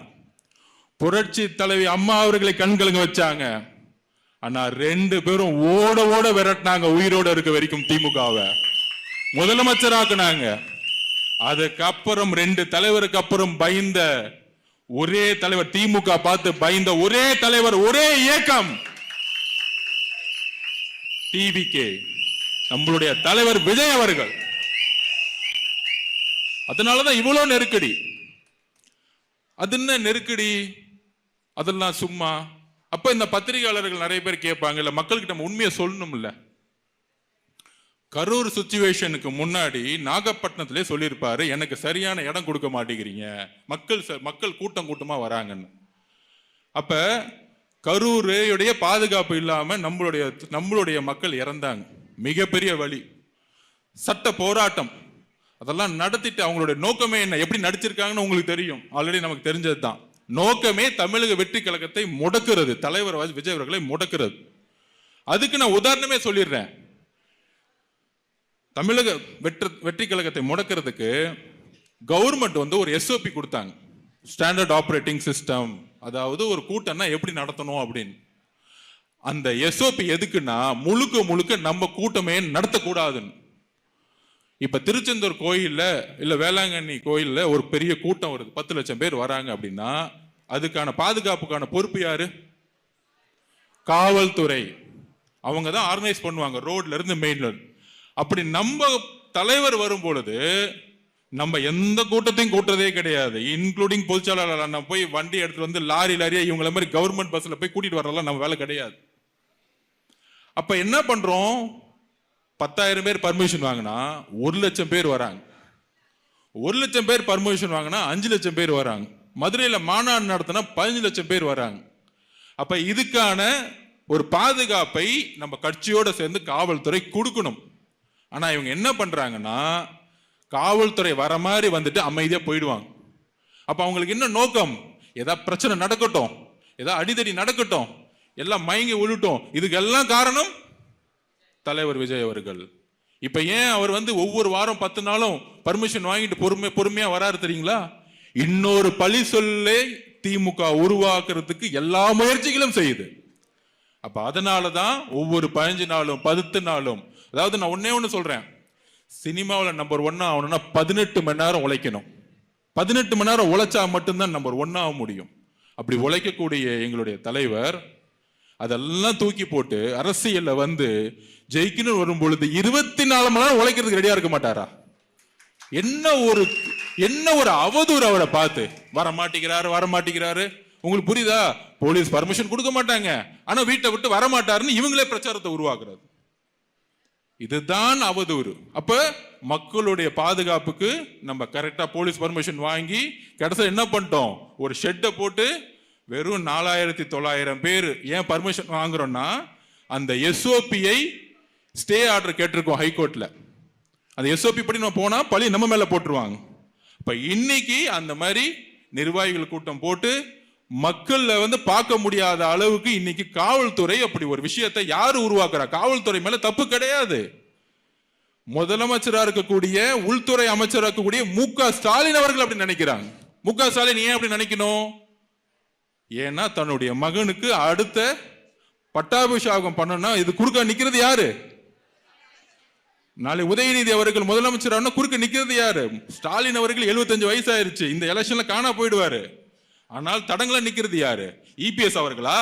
புரட்சி தலைவி அம்மா அவர்களை கண் கலங்க வச்சாங்க. ஆனா 2 பேரும் ஓட ஓட விரட்டினாங்க, உயிரோட இருக்க வரைக்கும் திமுகவை முதலமைச்சராக்குனாங்க. அதுக்கப்புறம் 2 தலைவருக்கு அப்புறம் பயந்த ஒரே தலைவர், திமுக பார்த்து பயந்த ஒரே தலைவர், ஒரே இயக்கம் டிவிகே, நம்மளுடைய தலைவர் விஜய் அவர்கள். அதனாலதான் இவ்வளவு நெருக்கடி. அது என்ன நெருக்கடி? அதெல்லாம் சும்மா. அப்ப இந்த பத்திரிகையாளர்கள் நிறைய பேர் கேட்பாங்க, இல்ல மக்கள்கிட்ட நம்ம உண்மையை சொல்லணும். இல்ல, கரூர் சிச்சுவேஷனுக்கு முன்னாடி நாகப்பட்டினத்திலே சொல்லியிருப்பாரு, எனக்கு சரியான இடம் கொடுக்க மாட்டேங்கிறீங்க, மக்கள் கூட்டமா வராங்கன்னு. அப்ப கரூருடைய பாதுகாப்பு இல்லாம நம்மளுடைய மக்கள் இறந்தாங்க. மிகப்பெரிய வழி. சட்ட போராட்டம் அதெல்லாம் நடத்திட்டு அவங்களுடைய நோக்கமே என்ன, எப்படி நடிச்சிருக்காங்கன்னு உங்களுக்கு தெரியும், ஆல்ரெடி நமக்கு தெரிஞ்சது தான். நோக்கமே தமிழக வெற்றி கழகத்தை முடக்கிறது, தலைவர் விஜய் அவர்களை முடக்கிறது. அதுக்கு நான் உதாரணமே சொல்லிடுறேன். தமிழக வெற்றி கழகத்தை முடக்கிறதுக்கு கவர்மெண்ட் ஒரு எஸ்ஓபி கொடுத்தாங்க, ஸ்டாண்டர்ட் ஆபரேட்டிங் சிஸ்டம். அதாவது ஒரு கூட்டம்னா எப்படி நடத்தணும் அப்படின்னு. அந்த எஸ்ஓபி எதுக்குன்னா முழுக்க நம்ம கூட்டமே நடத்தக்கூடாதுன்னு. இப்ப திருச்செந்தூர் கோயில்ல இல்ல வேளாங்கண்ணி கோயில்ல ஒரு பெரிய கூட்டம் வருது, 10 லட்சம் பேர் வராங்க அப்படின்னா அதுக்கான பாதுகாப்புக்கான பொறுப்பு யாரு? காவல்துறை. அவங்க தான் ஆர்கனைஸ் பண்ணுவாங்க ரோட்ல இருந்து மெயின்ல. அப்படி நம்ம தலைவர் வரும் பொழுது நம்ம எந்த கூட்டத்தையும் கூட்டுறதே கிடையாது, இன்க்ளூடிங் பொதுச்செயலாளர். நம்ம போய் வண்டி எடுத்துட்டு வந்து லாரியா இவங்கள மாதிரி கவர்மெண்ட் பஸ்ல போய் கூட்டிட்டு வரலாம் நம்ம வேலை கிடையாது. அப்ப என்ன பண்றோம், 10,000 பேர் பர்மிஷன் வாங்கினா 1,00,000 பேர் வராங்க. 1,00,000 பேர் பர்மிஷன் வாங்கினா 5,00,000 பேர் வராங்க. மதுரையில மாநாடு நடத்தினா 15,00,000 பேர் வராங்க. அப்ப இதுக்கான ஒரு பாதுகாப்பை நம்ம கட்சியோட சேர்ந்து காவல்துறை கொடுக்கணும். ஆனா இவங்க என்ன பண்றாங்கன்னா, காவல்துறை வர மாதிரி வந்துட்டு அமைதியா போயிடுவாங்க. அப்ப அவங்களுக்கு என்ன நோக்கம், ஏதாவது பிரச்சனை நடக்கட்டும், ஏதாவது அடிதடி நடக்கட்டும், எல்லாம் மயங்கி விழுட்டும். இதுக்கெல்லாம் காரணம் தலைவர் விஜய் அவர்கள். இப்ப ஏன் அவர் வந்து ஒவ்வொரு வாரம் 10 நாளும் பர்மிஷன் வாங்கிட்டு பொறுமையா வராரு தெரியுங்களா? இன்னொரு பழி சொல்லை திமுக உருவாக்குறதுக்கு எல்லா முயற்சிகளும் செய்யுது. அப்ப அதனாலதான் ஒவ்வொரு 15 நாளும் 10 நாளும், அதாவது நான் ஒண்ணு சொல்றேன், சினிமாவில் நம்பர் 1 ஆகணும்னா 18 மணி நேரம் உழைக்கணும். 18 மணி நேரம் உழைச்சா மட்டும்தான் நம்பர் 1 ஆக முடியும். அப்படி உழைக்கக்கூடிய எங்களுடைய தலைவர் அதெல்லாம் தூக்கி போட்டு அரசியல்ல வந்து ஜெயிக்கணும் வரும் பொழுது 24 மணி நேரம் உழைக்கிறதுக்கு ரெடியா இருக்க மாட்டாரா? என்ன ஒரு அவதூறு அவரை பார்த்து. வர மாட்டேங்கிறாரு. உங்களுக்கு புரியுதா? போலீஸ் பர்மிஷன் கொடுக்க மாட்டாங்க, ஆனா வீட்டை விட்டு வர மாட்டாருன்னு இவங்களே பிரச்சாரத்தை உருவாக்குறது. இதுதான் அவதூறு. அப்ப மக்களுடைய பாதுகாப்புக்கு நம்ம கரெக்டா போலீஸ் பர்மிஷன் வாங்கி கடைசியில் என்ன பண்ணிட்டோம், ஒரு ஷெட்டை போட்டு வெறும் 4,900 பேர். ஏன் பர்மிஷன் வாங்குறோம்னா, அந்த எஸ்ஓபியை ஸ்டே ஆர்டர் கேட்டிருக்கோம் ஹைகோர்ட்ல. அந்த எஸ்ஓபி படி நம்ம போனா பழி நம்ம மேல போட்டுருவாங்க. இப்ப இன்னைக்கு அந்த மாதிரி நிர்வாகிகள் கூட்டம் போட்டு மக்கள்ல வந்து பார்க்க முடியாத அளவுக்கு இன்னைக்கு காவல்துறை அப்படி ஒரு விஷயத்தை யாரு உருவாக்குறா? காவல்துறை மேல தப்பு கிடையாது. முதலமைச்சரா இருக்கக்கூடிய உள்துறை அமைச்சரா இருக்கக்கூடிய மு.க. ஸ்டாலின் அவர்கள் அப்படி நினைக்கிறாங்க. மு.க. ஸ்டாலின் ஏன் அப்படி நினைக்கணும்? ஏன்னா தன்னுடைய மகனுக்கு அடுத்த பட்டாபிஷேகம் பண்ணனா இது குறுக்க நிக்கிறது யாரு? நாளை உதயநிதி அவர்கள் முதலமைச்சர் குறுக்க நிக்கிறது யாரு? ஸ்டாலின் அவர்கள் 75 வயசு ஆயிருச்சு, இந்த எலெக்ஷன்ல காணா போயிடுவாரு. ஆனால் தடங்களை நிக்கிறது யாரு? இபிஎஸ் அவர்களா?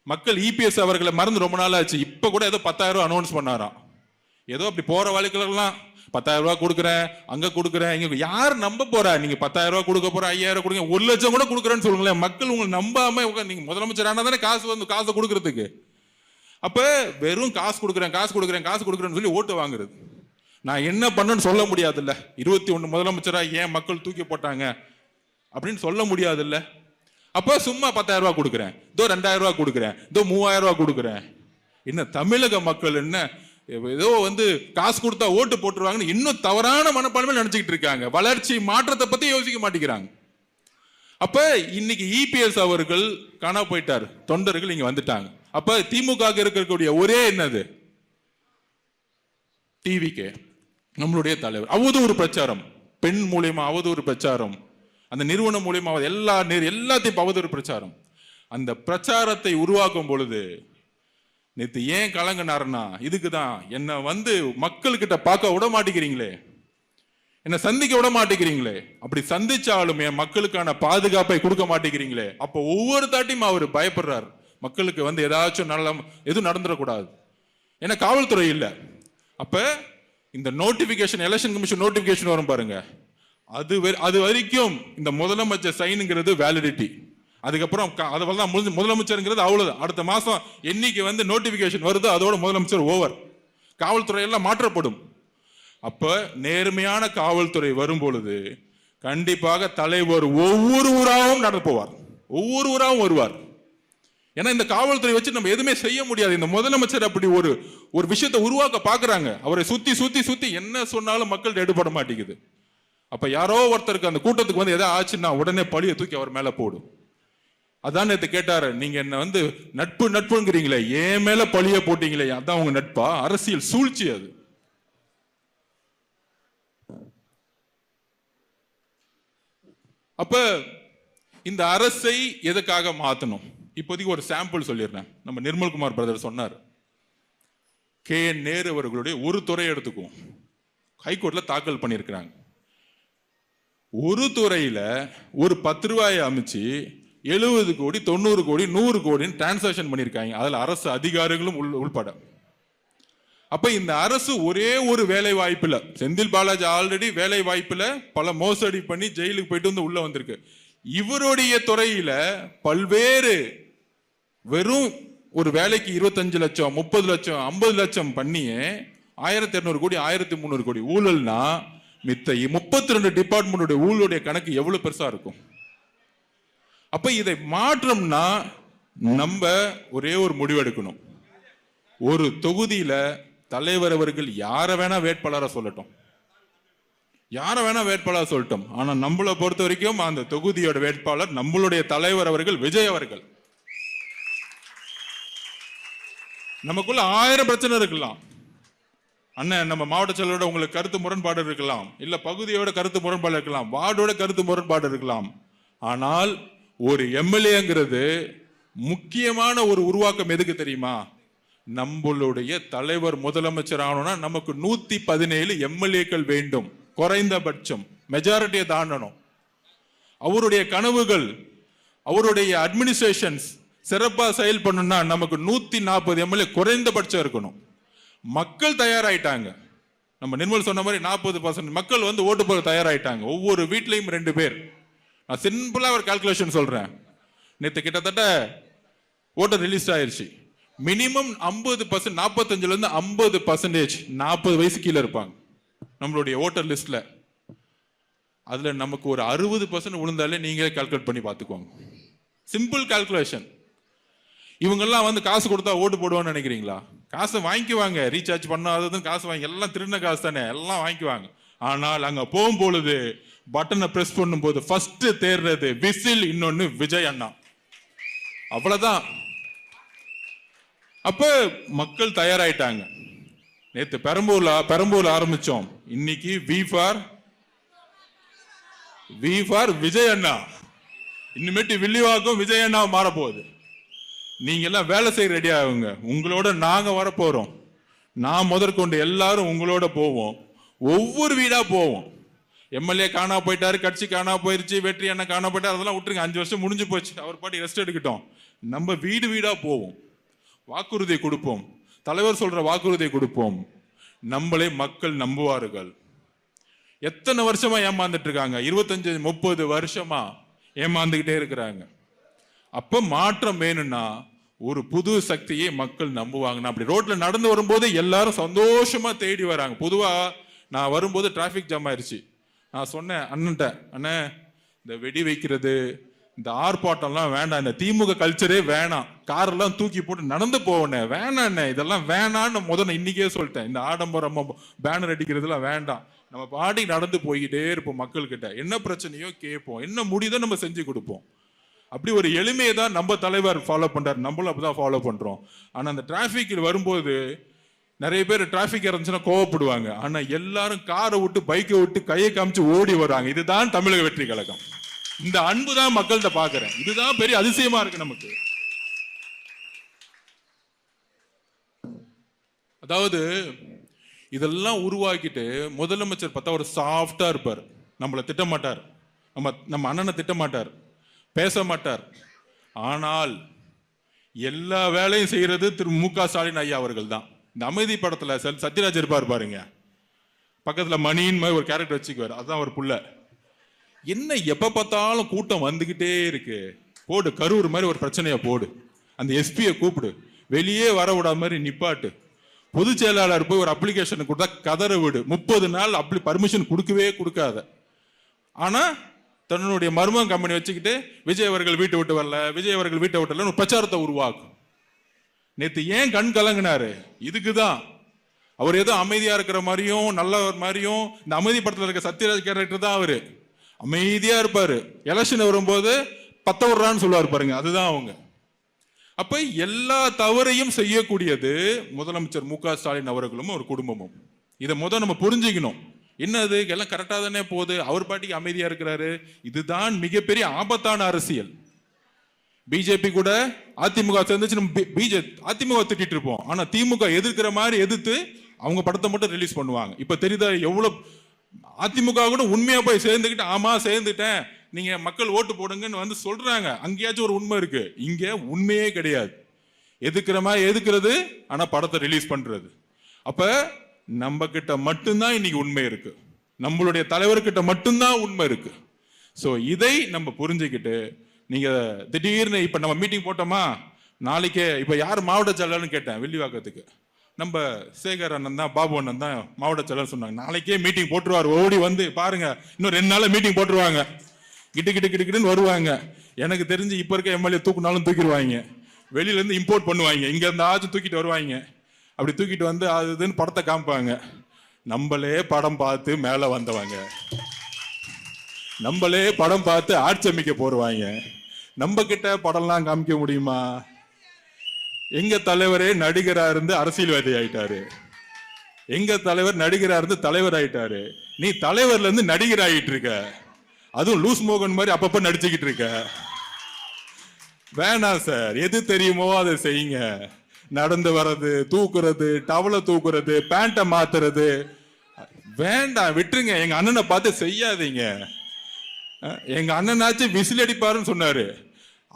மக்கள் இபிஎஸ் அவர்களை மறந்து ரொம்ப நாள் ஆச்சு. இப்ப கூட ஏதோ 10,000 ரூபாய் அனௌன்ஸ் பண்ணாராம். ஏதோ அப்படி போற வாழ்க்கைலாம் 10,000 ரூபாய் கொடுக்குறேன், அங்க கொடுக்குறேன், இங்க யார் நம்ப போறா? நீங்க 10,000 ரூபாய் கொடுக்க போற, 5,000 கொடுங்க, 1,00,000 கூட கொடுக்குறேன்னு சொல்லுங்களேன். மக்கள் உங்களை நம்பாம நீங்க முதலமைச்சர் ஆனா தானே காசை கொடுக்கறதுக்கு. அப்ப வெறும் காசு கொடுக்குறேன்னு சொல்லி ஓட்டு வாங்குறது. நான் என்ன பண்ணேன்னு சொல்ல முடியாது இல்ல. 21 முதலமைச்சரா ஏன் மக்கள் தூக்கி போட்டாங்க அப்படின்னு சொல்ல முடியாது இல்ல. அப்ப சும்மா 10,000 ரூபாய் கொடுக்குறேன், இதோ 2,000 ரூபாய் கொடுக்குறேன், இதோ 3,000 ரூபாய் கொடுக்குறேன். என்ன தமிழக மக்கள் என்ன ஏதோ வந்து காசு கொடுத்தா ஓட்டு போட்டுருவாங்கன்னு இன்னும் தவறான மனப்பான்மையில் நினைச்சுக்கிட்டு இருக்காங்க. வளர்ச்சி மாற்றத்தை பத்தி யோசிக்க மாட்டேங்கிறாங்க. அப்ப இன்னைக்கு இபிஎஸ் அவர்கள் காணா போயிட்டார், தொண்டர்கள் இங்க வந்துட்டாங்க. அப்ப திமுக இருக்கக்கூடிய ஒரே என்னது, டிவிகே நம்மளுடைய தலைவர் அவதூறு பிரச்சாரம், பெண் மூலியமா அவதூறு பிரச்சாரம், அந்த நிறுவனம் மூலியமா எல்லாத்தையும் அவதூறு பிரச்சாரம். அந்த பிரச்சாரத்தை உருவாக்கும் பொழுது நேத்து ஏன் கலங்கினார்னா இதுக்குதான். என்ன வந்து மக்கள்கிட்ட பார்க்க விட மாட்டேங்கிறீங்களே, என்ன சந்திக்க விட மாட்டேங்கிறீங்களே, அப்படி சந்திச்சாலும் என் மக்களுக்கான பாதுகாப்பை கொடுக்க மாட்டேங்கிறீங்களே. அப்ப ஒவ்வொரு தாட்டியும் அவர் பயப்படுறார், மக்களுக்கு வந்து ஏதாச்சும் எதுவும் நடந்துடக்கூடாது. ஏன்னா காவல்துறை இல்லை. அப்ப இந்த நோட்டிபிகேஷன், எலெக்ஷன் கமிஷன் நோட்டிபிகேஷன் வரும் பாருங்க, அது வரைக்கும் இந்த முதலமைச்சர் சைனுங்கிறது வேலிடிட்டி. அதுக்கப்புறம் அதெல்லாம் முதலமைச்சருங்கிறது அவ்வளவுதான். அடுத்த மாசம் என்னைக்கு வந்து நோட்டிபிகேஷன் வருதோ அதோட முதலமைச்சர் ஓவர், காவல்துறை எல்லாம் மாற்றப்படும். அப்ப நேர்மையான காவல்துறை வரும் பொழுது கண்டிப்பாக தலைவர் ஒவ்வொரு ஊராகவும் நடந்து போவார், ஒவ்வொரு ஊராகவும் வருவார். ஏன்னா இந்த காவல்துறை வச்சு நம்ம எதுவுமே செய்ய முடியாது. இந்த முதலமைச்சர் அப்படி ஒரு விஷயத்தை உருவாக்க பாக்குறாங்க. அவரை சுத்தி என்ன சொன்னாலும் மக்கள் எடுபட மாட்டேங்குது. அப்ப யாரோ ஒருத்தருக்கு அந்த கூட்டத்துக்கு வந்து எதாவது ஆச்சுன்னா உடனே பழியை தூக்கி அவர் மேல போடும். அதான் நேத்து கேட்டாரு, நீங்க என்ன வந்து நட்புங்கிறீங்களே, ஏன் மேல பழிய போட்டீங்களே, அதான் உங்க நட்பா? அரசியல் சூழ்ச்சி அது. அப்ப இந்த அரசை எதுக்காக மாத்தணும்? இப்போதைக்கு ஒரு சாம்பிள் சொல்லிடுறேன். நம்ம நிர்மல்குமார் பிரதர் சொன்னார், KN நேரு அவர்களுடைய ஒரு துறை எடுத்துக்குவோம், ஹைகோர்ட்ல தாக்கல் பண்ணியிருக்கிறாங்க. ஒரு துறையில ஒரு 10 ரூபாயை அமைச்சு 70 கோடி 90 கோடி 100 கோடின்னு டிரான்சாக்ஷன் பண்ணியிருக்காங்க. அதில் அரசு அதிகாரிகளும் உள்பட. அப்ப இந்த அரசு ஒரே ஒரு வேலை வாய்ப்புல, செந்தில் பாலாஜி ஆல்ரெடி வேலை வாய்ப்புல பல மோசடி பண்ணி ஜெயிலுக்கு போயிட்டு வந்து உள்ள வந்திருக்கு. இவருடைய துறையில பல்வேறு வெறும் ஒரு வேலைக்கு 25 லட்சம் 30 லட்சம் 50 லட்சம் பண்ணியே 1200 கோடி 1300 கோடி ஊழல்னா மித்த 32 டிபார்ட்மெண்ட் ஊழலுடைய கணக்கு எவ்வளவு பெருசா இருக்கும். அப்ப இதை மாற்றம்னா நம்ம ஒரே ஒரு முடிவு எடுக்கணும். ஒரு தொகுதியில தலைவர் அவர்கள் யார வேணா வேட்பாளரா சொல்லட்டும், யார வேணா வேட்பாளர் சொல்லட்டும். ஆனா நம்மளை பொறுத்த வரைக்கும் அந்த தொகுதியோட வேட்பாளர் நம்மளுடைய தலைவர் அவர்கள் விஜய் அவர்கள். நமக்குள்ள 1000 பிரச்சனை இருக்கலாம். அண்ணன் நம்ம மாவட்ட செயலரோட உங்களுக்கு கருத்து முரண்பாடு இருக்கலாம், இல்ல பகுதியோட கருத்து முரண்பாடு இருக்கலாம், வார்டோட கருத்து முரண்பாடு இருக்கலாம். ஆனால் ஒரு எம்எல்ஏங்கிறது முக்கியமான ஒரு உருவாக்கம் எதுக்கு தெரியுமா? நம்மளுடைய தலைவர் முதலமைச்சர் ஆகணும்னா நமக்கு 117 எம்எல்ஏக்கள் வேண்டும், குறைந்தபட்சம் மெஜாரிட்டியை தாண்டணும். அவருடைய கனவுகள், அவருடைய அட்மினிஸ்ட்ரேஷன்ஸ் சிறப்பா செயல்படணும்னா நமக்கு 140 எம்எல்ஏ குறைந்தபட்சம் இருக்கணும். மக்கள் தயாராயிட்டாங்க. நம்ம நிர்மல் சொன்ன மாதிரி 40% மக்கள் வந்து ஓட்டு போட தயாராயிட்டாங்க. ஒவ்வொரு வீட்லயும் 2 பேர். நான் சிம்பிளா ஒரு கால்குலேஷன் சொல்றேன். நேற்று கிட்டத்தட்ட ஓட்டர் ரிலீஸ் ஆயிருச்சு. மினிமம் 50%, 45% இருந்து 50% 40 வயசு கீழே இருப்பாங்க நம்மளுடைய ஓட்டர் லிஸ்ட்ல. அதுல நமக்கு ஒரு 60% விழுந்தாலே நீங்களே கால்குலேட் பண்ணி பார்த்துக்கோங்க. Simple calculation. இவங்கெல்லாம் வந்து காசு கொடுத்தா ஓட்டு போடுவான்னு நினைக்கிறீங்களா? காசை வாங்கிக்குவாங்க, ரீசார்ஜ் பண்ணாததுன்னு காசு வாங்கி, எல்லாம் திருடின காசு தானே, எல்லாம் வாங்கிக்குவாங்க. ஆனால் அங்க போகும்பொழுது பட்டனை பிரஸ் பண்ணும்போது ஃபர்ஸ்ட் தேர்றது விசில், இன்னொன்னு விஜய் அண்ணா, அவ்வளவுதான். அப்ப மக்கள் தயாராயிட்டாங்க. நேத்து பெரம்பூர்ல ஆரம்பிச்சோம், இன்னைக்கு வி ஃபார் விஜய் அண்ணா. இனிமேட்டு வில்லிவாக்கம் விஜய் அண்ணா மாற போகுது. நீங்க எல்லாம் வேலை செய்ய ரெடி ஆகுங்க. உங்களோட நாங்க வரப்போறோம். நான் முதற்கொண்டு எல்லாரும் உங்களோட போவோம். ஒவ்வொரு வீடா போவோம். எம்எல்ஏ காணா போயிட்டாரு, கட்சி காணா போயிருச்சு, வெற்றி அண்ணா காணா போயிட்டாரு, அதெல்லாம் விட்டுருங்க. 5 வருஷம் முடிஞ்சு போச்சு, அவர் பாட்டி ரெஸ்ட் எடுக்கட்டும். நம்ம வீடு வீடா போவோம், வாக்குறுதியை கொடுப்போம், தலைவர் சொல்ற வாக்குறுதியை கொடுப்போம். நம்மளே மக்கள் நம்புவார்கள். எத்தனை வருஷமா ஏமாந்துட்டு இருக்காங்க? 25-30 வருஷமா ஏமாந்துகிட்டே இருக்கிறாங்க. அப்ப மாற்றம் வேணும்னா ஒரு புது சக்தியை மக்கள் நம்புவாங்கன்னா, அப்படி ரோட்ல நடந்து வரும்போது எல்லாரும் சந்தோஷமா தேடி வராங்க. பொதுவா நான் வரும்போது டிராபிக் ஜாம் ஆயிருச்சு. நான் சொன்னேன் அண்ணன்ட்ட, அண்ணே இந்த வெடி வைக்கிறது, இந்த ஆர்ப்பாட்டம்லாம் வேண்டாம், இந்த திமுக கல்ச்சரே வேணாம், காரெல்லாம் தூக்கி போட்டு நடந்து போவனே வேணாண்ணே, இதெல்லாம் வேணான்னு முதல்ல இன்னைக்கே சொல்லிட்டேன். இந்த ஆடம்பரம் பேனர் அடிக்கிறதுலாம் வேண்டாம், நம்ம பாடி நடந்து போய்கிட்டே இருப்போம். மக்கள்கிட்ட என்ன பிரச்சனையோ கேட்போம், என்ன முடியுதோ நம்ம செஞ்சு கொடுப்போம். அப்படி ஒரு எளிமையை தான் நம்ம தலைவர் ஃபாலோ பண்றாரு, நம்மளும் அப்படிதான் ஃபாலோ பண்றோம். ஆனா அந்த டிராபிக்கில் வரும்போது நிறைய பேர் டிராபிக் இருந்துச்சுன்னா கோவப்படுவாங்க. ஆனா எல்லாரும் காரை விட்டு பைக்கை விட்டு கையை காமிச்சு ஓடி வர்றாங்க. இதுதான் தமிழக வெற்றி கழகம். இந்த அன்பு தான் மக்கள்கிட்ட பாக்குறேன். இதுதான் பெரிய அதிசயமா இருக்கு நமக்கு. அதாவது இதெல்லாம் உருவாக்கிட்டு முதலமைச்சர் பார்த்தா ஒரு சாஃப்டா இருப்பார், நம்மளை திட்டமாட்டார், நம்ம அண்ணனை திட்டமாட்டார், பேச மாட்டார். ஆனால் எல்லா வேலையும் செய்யறது திரு மு.க. ஸ்டாலின் ஐயா அவர்கள் தான். இந்த அமைதி படத்துல சத்யராஜ் இருப்பார் பாருங்க, பக்கத்துல மணியின் மாதிரி ஒரு கேரக்டர் வச்சுக்குவார், அதுதான் ஒரு புள்ள. என்ன எப்ப பார்த்தாலும் கூட்டம் வந்துகிட்டே இருக்கு, போடு கரூர் மாதிரி ஒரு பிரச்சனையை போடு, அந்த எஸ்பியை கூப்பிடு, வெளியே வர விடாத மாதிரி நிப்பாட்டு, பொதுச் செயலாளர் போய் ஒரு அப்ளிகேஷன் கொடுத்தா கதற விடு, 30 நாள் அப்படி பர்மிஷன் கொடுக்கவே கொடுக்காத. ஆனா தன்னுடைய மர்மம் கம்பெனி வச்சுக்கிட்டு விஜய் அவர்கள் வீட்டை விட்டு வரல, விஜய் அவர்கள் வீட்டை விட்டு வரல பிரச்சாரத்தை உருவாக்கும். நேத்து ஏன் கண் கலங்கினாரு? இதுக்குதான். அவர் ஏதோ அமைதியா இருக்கிற மாதிரியும் நல்லவர் மாதிரியும், இந்த அமைதி படத்துல இருக்க சத்யராஜ் கேரக்டர் தான் அவரு. அமைதியா இருப்பாரு, எலெக்ஷன் வரும்போது பத்த விடுறான்னு சொல்லுவார் பாருங்க, அதுதான் அவங்க. அப்ப எல்லா தவறையும் செய்யக்கூடியது முதலமைச்சர் மு.க. ஸ்டாலின் அவர்களும் ஒரு குடும்பமும். இதை நம்ம புரிஞ்சுக்கணும். என்னது எல்லாம் கரெக்டா தானே போகுது, அவர் பாட்டிக்கு அமைதியா இருக்கிறாரு. இதுதான் மிகப்பெரிய ஆபத்தான அரசியல். பிஜேபி கூட அதிமுக சேர்ந்துச்சு, நம்ம அதிமுக திட்டிட்டு இருப்போம். ஆனா திமுக எதிர்க்கிற மாதிரி எதிர்த்து அவங்க படத்தை மட்டும் ரிலீஸ் பண்ணுவாங்க. இப்ப தெரியுதா எவ்வளவு அதிமுக கூட உண்மையா போய் சேர்ந்துக்கிட்டு, ஆமா சேர்ந்துட்டேன், நீங்க மக்கள் ஓட்டு போடுங்கன்னு வந்து சொல்றாங்க, அங்கேயாச்சும் ஒரு உண்மை இருக்கு. இங்க உண்மையே கிடையாது. எதுக்குற மாதிரி எதுக்குறது, ஆனா படத்தை ரிலீஸ் பண்றது. அப்ப நம்ம கிட்ட மட்டும்தான் இன்னைக்கு உண்மை இருக்கு, நம்மளுடைய தலைவர்கிட்ட மட்டும்தான் உண்மை இருக்கு. ஸோ இதை நம்ம புரிஞ்சுக்கிட்டு, நீங்க திடீர்னு இப்ப நம்ம மீட்டிங் போட்டோமா, நாளைக்கே இப்ப யார் மாவட்ட செயலாளர்னு கேட்டேன் வில்லிவாக்கத்துக்கு, நம்ம சேகர் அண்ணன் தான், பாபு அண்ணன் தான் மாவட்ட செயலர் சொன்னாங்க. நாளைக்கே மீட்டிங் போட்டுருவார், ஓடி வந்து பாருங்க, இன்னும் 2 நாள்ல மீட்டிங் போட்டுருவாங்க, கிட்டு வருவாங்க. எனக்கு தெரிஞ்சு இப்ப இருக்க எம்எல்ஏ தூக்குனாலும் தூக்கிடுவாங்க, வெளியில இருந்து இம்போர்ட் பண்ணுவாங்க, இங்க இருந்து ஆச்சு தூக்கிட்டு வருவாங்க. அப்படி தூக்கிட்டு வந்து அதுன்னு படத்தை காமிப்பாங்க. நம்மளே படம் பார்த்து மேல வந்தவங்க, நம்மளே படம் பார்த்து ஆட்சி அமைக்க போடுவாங்க. நம்ம கிட்ட படம்லாம் காமிக்க முடியுமா? எங்க தலைவரே நடிகரா இருந்து அரசியல்வாதி ஆயிட்டாரு, எங்க தலைவர் நடிகரா இருந்து தலைவர் ஆயிட்டாரு. நீ தலைவர்ல இருந்து நடிகர் ஆயிட்டு இருக்க, அதுவும் லூஸ் மோகன் மாதிரி அப்பப்ப நடிச்சுக்கிட்டு இருக்க. வேணாம் சார், எது தெரியுமோ அதை செய்யுங்க. நடந்து வர்றது, தூக்குறது, டவலை தூக்குறது, பேண்ட்டை மாத்துறது வேண்டாம், விட்டுருங்க. எங்க அண்ணனை பார்த்து செய்யாதீங்க. எங்க அண்ணனாச்சும் விசில் அடிப்பாருன்னு சொன்னாரு,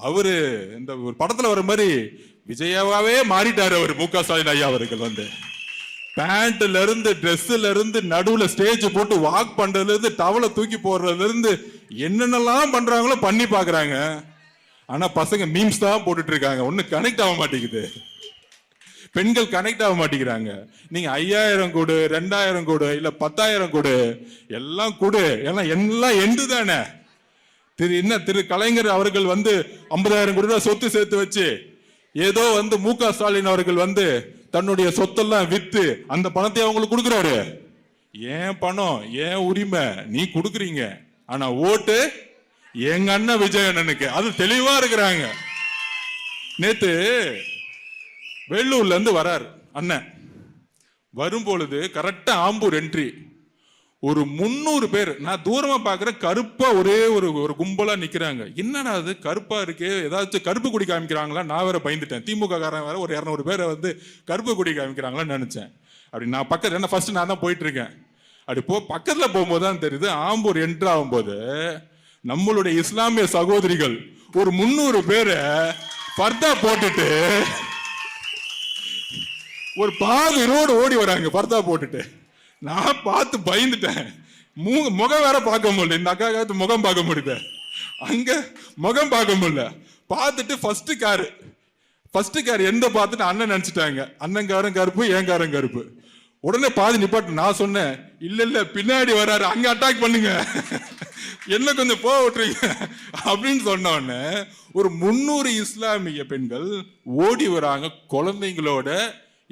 அவரு இந்த ஒரு படத்துல வர மாதிரி விஜயாவே மாறிட்டாரு அவர். மு.க. ஸ்டாலின் ஐயா அவர்கள் வந்து பேண்ட்ல இருந்து ட்ரெஸ்ல இருந்து நடுவுல ஸ்டேஜ் போட்டு வாக் பண்றதுல இருந்து டவலை தூக்கி போடுறதுல இருந்து என்னென்னலாம் பண்றாங்களோ பண்ணி பாக்குறாங்க. ஆனா பசங்க மீம்ஸ் தான் போட்டுட்டு இருக்காங்க, ஒன்னும் கனெக்ட் ஆக மாட்டேங்குது. பெண்கள் கனெக்ட் ஆக மாட்டேங்கிறாங்க. நீங்க 5000 கொடு, 2000 கொடு, இல்ல 10,000 கொடு, எல்லாம் கொடு, எல்லாம் எண்டு தானே. திரு கலைஞர் அவர்கள் வந்து 50,000 கோடி ரூபாய் சொத்து சேர்த்து வச்சு ஏதோ வந்து மு.க. ஸ்டாலின் அவர்கள் வந்து தன்னுடைய சொத்தெல்லாம் வித்து அந்த பணத்தை அவங்களுக்கு கொடுக்குறாரு. ஏன் பணம், ஏன் உரிமை, நீ கொடுக்குறீங்க. ஆனா ஓட்டு எங்க அண்ணன் விஜய் அண்ணனுக்கு, அது தெளிவா இருக்கிறாங்க. நேத்து வெள்ளூர்ல இருந்து வரார் அண்ணன், வரும்பொழுது கரெக்டா ஆம்பூர் என்ட்ரி, ஒரு 300 பேர் நான் தூரமா பாக்குறேன், கருப்பா ஒரே ஒரு கும்பலா நிக்கிறாங்க. என்னடா அது கருப்பா இருக்கு, ஏதாச்சும் கருப்பு கொடி காமிக்கிறாங்களா? நான் வேற பயந்துட்டேன். திமுக காரன் வேற ஒரு 200 பேரை வந்து கருப்பு கொடி காமிக்கிறாங்களான்னு நினைச்சேன். அப்படி நான் பக்கத்துல, என்ன ஃபர்ஸ்ட் நான் தான் போயிட்டு இருக்கேன். அப்படி பக்கத்துல போகும்போது தான் தெரியுது, ஆம்பூர் என்ட்ரு ஆகும்போது நம்மளுடைய இஸ்லாமிய சகோதரிகள் ஒரு 300 பேரை பர்தா போட்டுட்டு ஒரு பாதி ரோடு ஓடி வராங்க பர்தா போட்டுட்டு. நான் பார்த்து பயந்துட்டேன். முகம் வேற பார்க்க முடியல, இந்த அக்கா முகம் பார்க்க முடியல, அங்க முகம் பார்க்க முடியல. பார்த்துட்டு ஃபர்ஸ்ட் கார் எந்த பார்த்துட்டு அண்ணன் நினைச்சிட்டாங்க, அண்ணன்காரன் கருப்பு, என் காரன் கருப்பு. உடனே பாதி நிப்பாட்டு. நான் சொன்னேன், இல்ல பின்னாடி வராரு, அங்க அட்டாக் பண்ணுங்க, என்ன கொஞ்சம் போக விட்டுருங்க அப்படின்னு சொன்ன உடனே ஒரு 300 இஸ்லாமிய பெண்கள் ஓடி வராங்க குழந்தைங்களோட.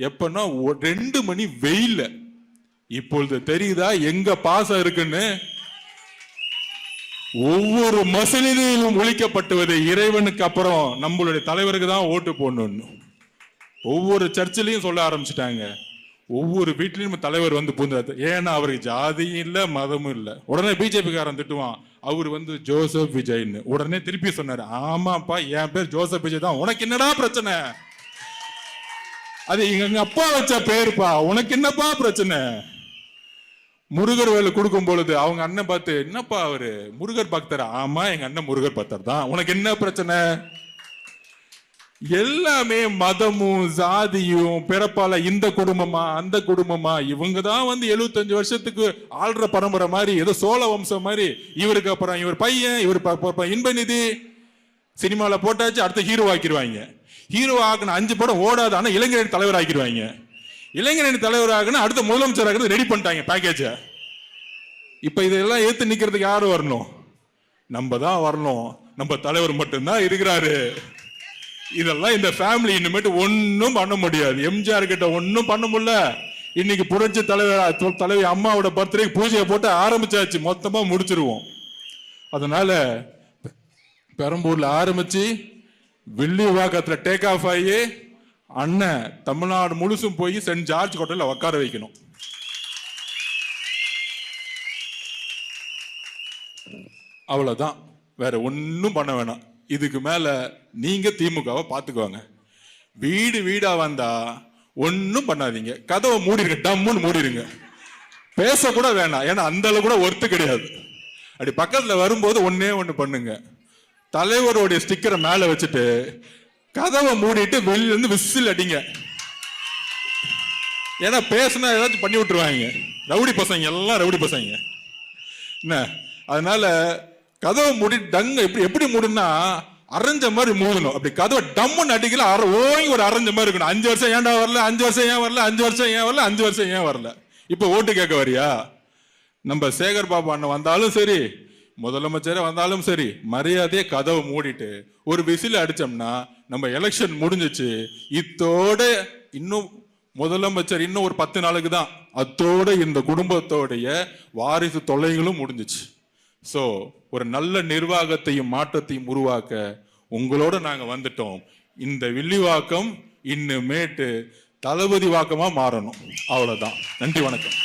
எப்பன்னா 2 மணி வெயில்ல. இப்பொழுது தெரியுதா எங்க பாசம் இருக்குன்னு? ஒவ்வொரு மசூதியிலும் ஒழிக்கப்பட்டுவது இறைவனுக்கு அப்புறம் நம்மளுடைய தலைவருக்கு தான் ஓட்டு போடணும். ஒவ்வொரு சர்ச்சிலையும் சொல்ல ஆரம்பிச்சுட்டாங்க, ஒவ்வொரு வீட்லயும் தலைவர் வந்து பூந்தாரு. ஏன்னா அவருக்கு ஜாதியும் இல்ல, மதமும் இல்ல. உடனே பிஜேபி காரன் திட்டுவான், அவர் வந்து ஜோசப் விஜய்னு. உடனே திருப்பி சொன்னாரு, ஆமாப்பா என் பேர் ஜோசப் விஜய் தான், உனக்கு என்னடா பிரச்சனை? அது எங்க அப்பா வச்ச பேருப்பா, உனக்கு என்னப்பா பிரச்சனை? முருகர் வேலை கொடுக்கும் பொழுது அவங்க அண்ணன் பார்த்து, என்னப்பா அவரு முருகர் பக்தர்? ஆமா எங்க அண்ணன் முருகர் பக்தர் தான், உனக்கு என்ன பிரச்சனை? எல்லாமே மதமும் ஜாதியும் பிறப்பால இந்த குடும்பமா அந்த குடும்பமா, இவங்க தான் வந்து 75 வருஷத்துக்கு ஆள்ற பரம்பரை மாதிரி, ஏதோ சோழ வம்சம் மாதிரி. இவருக்கு அப்புறம் இவர் பையன், இவர் இன்பநிதி சினிமால போட்டாச்சு, அடுத்த ஹீரோ ஆக்கிடுவாங்க. ஹீரோ ஆக்குன 5 படம் ஓடாது, ஆனா இளைஞரணி தலைவர் ஆக்கிடுவாங்க. இளைஞரணி தலைவர் ஆகுனா அடுத்த முதலமைச்சர் ஆகுறது ரெடி பண்ணிட்டாங்க பேக்கேஜ. இப்ப இதெல்லாம் ஏத்து நிக்கிறதுக்கு யாரு வரணும்? நம்ம தான் வரணும். நம்ம தலைவர் மட்டும்தான் இருக்கிறாரு. இதெல்லாம் இந்த ஃபேமிலி இனிமேட்டு ஒன்னும் பண்ண முடியாது. எம்ஜிஆர் கிட்ட ஒன்னும் பண்ண முடியல. இன்னைக்கு புரட்சி தலைவி அம்மாவோட பர்த்டே பூஜையை போட்டு ஆரம்பிச்சாச்சு, மொத்தமா முடிச்சிருவோம். அதனால பெரம்பூர்ல ஆரம்பிச்சு வில்லிவாக்கத்துல டேக் ஆஃப் ஆகி அண்ணன் தமிழ்நாடு முழுசும் போய் சென்ட் ஜார்ஜ் ஹோட்டல்ல உட்கார வைக்கணும். அவ்வளவுதான், வேற ஒன்னும் பண்ண வேணாம். இதுக்கு மேல நீங்க திமுகவை பாத்துக்குவாங்க. வீடு வீடா வந்தா ஒன்னும் பண்ணாதீங்க, கதவை மூடிருங்க, டம்முன்னு மூடிருங்க, பேச கூட வேணாம். ஏன்னா அந்த அளவு கூட ஒர்த்து கிடையாது. அப்படி பக்கத்துல வரும்போது ஒண்ணே ஒண்ணு பண்ணுங்க, தலைவருடைய ஸ்டிக்கரை மேல வச்சுட்டு கதவை மூடிட்டு வெளியில இருந்து விசில் அடிங்க. ஏன்னா பேசினா ஏதாச்சும் பண்ணி விட்டுருவாங்க, ரவுடி பசங்க எல்லாம் ரவுடி பசங்க என்ன. அதனால கதவை மூடி டங்க எப்படி மூடுனா அரைஞ்ச மாதிரி மூடணும். அப்படி கதவை டம்முன்னு அடிக்கல, ஓங்கி ஒரு அரைஞ்ச மாதிரி இருக்கணும். 5 வருஷம் ஏன்டா வரல, 5 வருஷம் ஏன் வரல, 5 வருஷம் ஏன் வரல, 5 வருஷம் ஏன் வரல. இப்ப ஓட்டு கேட்க வரியா? நம்ம சேகர் பாபு அண்ணன் வந்தாலும் சரி, முதலமைச்சரே வந்தாலும் சரி, மரியாதையை கதவை மூடிட்டு ஒரு விசில் அடிச்சோம்னா நம்ம எலெக்ஷன் முடிஞ்சிச்சு. இத்தோட இன்னும் முதலமைச்சர் இன்னும் ஒரு 10 நாளுக்கு தான், அத்தோட இந்த குடும்பத்தோடைய வாரிசு தொல்லைகளும் முடிஞ்சிச்சு. ஸோ ஒரு நல்ல நிர்வாகத்தையும் மாற்றத்தையும் உருவாக்க உங்களோட நாங்க வந்துட்டோம். இந்த வில்லிவாக்கம் இன்னுமேட்டு தளபதி வாக்கமா மாறணும். அவ்வளவுதான். நன்றி, வணக்கம்.